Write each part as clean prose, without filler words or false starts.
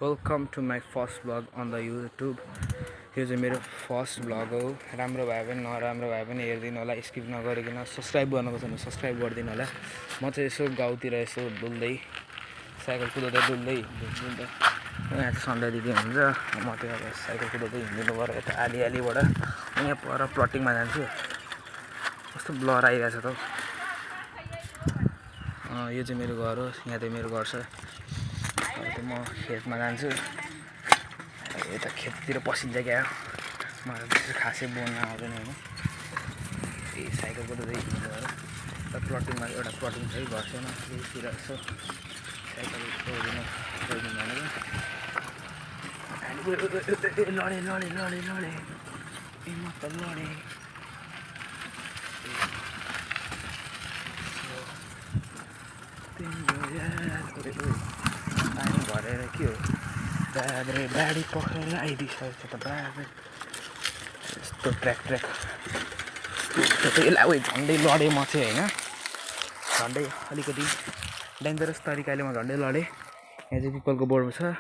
Welcome to my first blog on the YouTube. यो चाहिँ मेरो फर्स्ट ब्लग हो। राम्रो भए पनि नराम्रो भए पनि हेरिदिनु होला, स्किप नगरिकन। सब्सक्राइब गर्नको छ भने सब्सक्राइब गरिदिनु होला। म चाहिँ यसो गाउँतिर यसो डुल्दै साइकल कुदाउँदै डुल्दै यहाँ चाहिँ सन्डे दिदी हुन्छ, म चाहिँ अब साइकल कुदाउँदै हिँडिनु पऱ्यो यता आलिआलीबाट। यहाँ पर प्लटिङमा जान्छु। कस्तो ब्लर आइरहेछ त। यो चाहिँ मेरो घर हो, यहाँ चाहिँ मेरो घर छ। म खेतमा जान्छु। यता खेततिर पसिन्छ क्या, मलाई त्यस्तो खासै बोल्न आउँदैन होइन। त्यही साइकल कुदाउँदै हिँड्नु भयो। र प्लटिङमा एउटा प्लटिङ छ कि घर छैन, त्यहीतिर यसो साइकल कुदाउनु भनेको लडे लडे लडे लडे ए म त लडे। पानी भरेर के हो बाब्रे, बाढी पखेर आइदिइसकेको छ त बाब्रे। यस्तो ट्र्याक त्यसलाई उयो झन्डै लडेँ म चाहिँ होइन। झन्डै अलिकति डेन्जरस तरिकाले म झन्डै लडेँ। यहाँ चाहिँ पिपलको बोर्ड छ,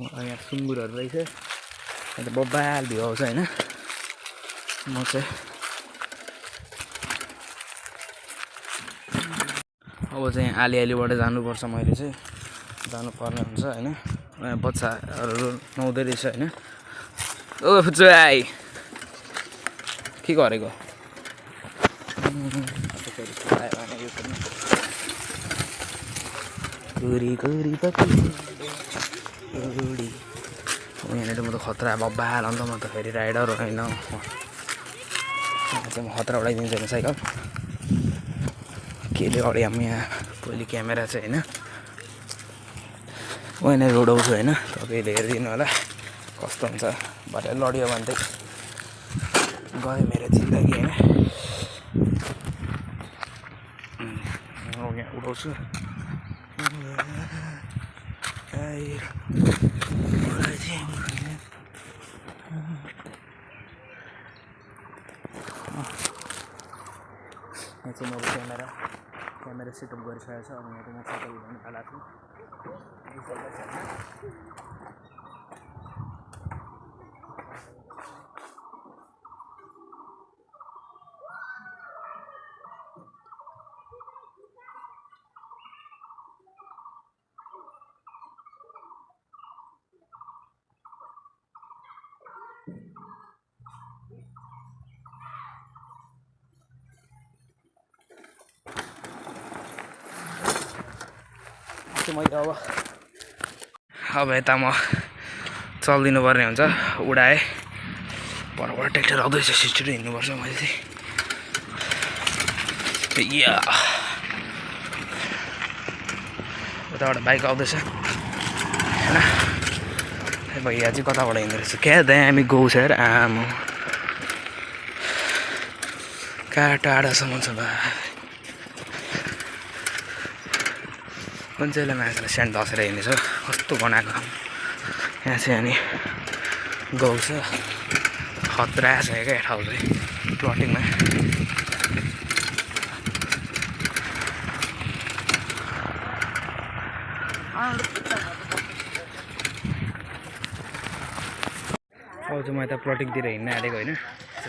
यहाँ सुँगुरहरू रहेछ, यहाँ त बब्बाल भ्यू आउँछ होइन। म चाहिँ अब चाहिँ आलिआलीबाट जानुपर्छ, मैले चाहिँ जानुपर्ने हुन्छ होइन। यहाँ बच्चाहरू नुहाउँदै रहेछ होइन। ओ फुच्चो आइ के गरेको यहाँनिर म त खतरा बब्बाल अन्त म त फेरि राइडर होइन। म खतरा उडाइदिन्छु होइन साइकल। केले अडियो यहाँ पहिले क्यामेरा छ होइन। यहाँनिर उडाउँछु होइन, तपाईँले हेरिदिनु होला कस्तो हुन्छ। भरे लड्यो भने चाहिँ गयो मेरो जिन्दगी होइन। यहाँ उडाउँछु। यहाँ चाहिँ मैले क्यामेरा सेटअप गरिसकेको छ। अब यहाँ चाहिँ म साइकल उडाउनु थालेको छु। मैले अब यता म चलिदिनु पर्ने हुन्छ। उडाएँ परबाट ट्र्याक्टर आउँदैछ, छिटो हिँड्नुपर्छ मैले चाहिँ। या उताबाट बाइक आउँदैछ होइन। भैया चाहिँ कताबाट हिँड्दो रहेछ क्या, दामी गौ छ यार आमा। कहाँ टाढासम्म छ बा। कुन चाहिँले मान्छेलाई स्यान्ड धसेर हिँड्नेछ कस्तो बनाएको। यहाँ चाहिँ अनि गौ छ, खतरा छ क्या ठाउँ चाहिँ प्लटिङमा। अब चाहिँ म यता प्लटिङतिर हिँड्न आँटेको होइन।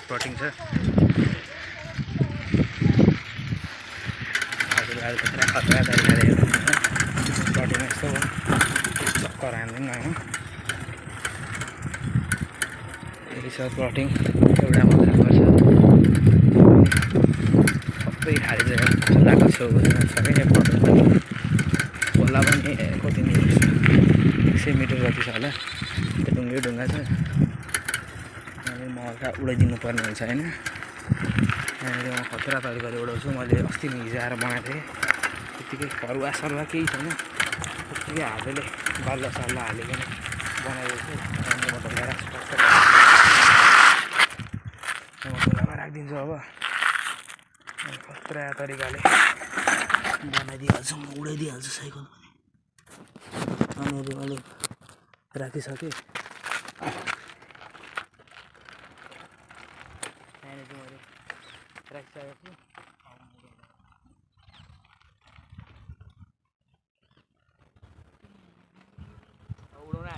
प्लटिङ छ हजुर, खतरा खतरा तरिकाले होइन। प्लटिङमा यस्तो चक्कर हान्दैन होइन। यही छ प्लटिङ, एउटा मात्रै पर्छ। सबै खाली जग्गा खोलाको छेउमा छ क्या प्लटिङ पनि। खोला पनि कति मिटर छ, 100 मिटर जति छ होला। त्यो ढुङ्गा छ। यहाँनिर म हल्का उडाइदिनु पर्ने हुन्छ होइन। यहाँनिर म खतरा तरिकाले उडाउँछु। मैले अस्ति हिजो आएर बनाएको थिएँ, त्यत्तिकै फरुवा सरुवा केही छैन, त्यत्तिकै हातले बाल्ला साल्ला हालिकन बनाइदिएको छु। ढुङ्गामा राखिदिन्छु। अब खतरा तरिकाले बनाइदिइहाल्छु, म उडाइदिइहाल्छु साइकल पनि। अनि मैले राखिसकेँ। यहाँनिर मैले राखिसकेको छु। उडाउन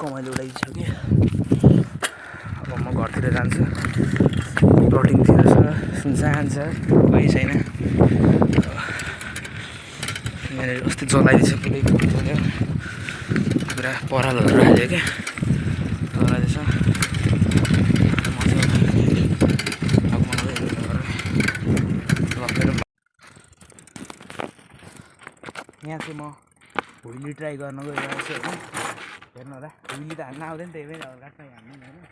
कमाइले उडाइसकेँ। अब म घरतिर जान्छु। प्लटिङतिर छ, सुनसान छ, कोही छैन। यहाँनिर अस्ति जलाइदिएछ पुरै जल्यो, पुरा परालहरू हाल्यो क्या, जलाइदिएछ। यहाँ चाहिँ म हुइली ट्राई गर्न गइरहेको छु होइन, हेर्नु होला। हुइली त हान्न आउँदैन, त्यही भएर काठमा हान्नु होइन।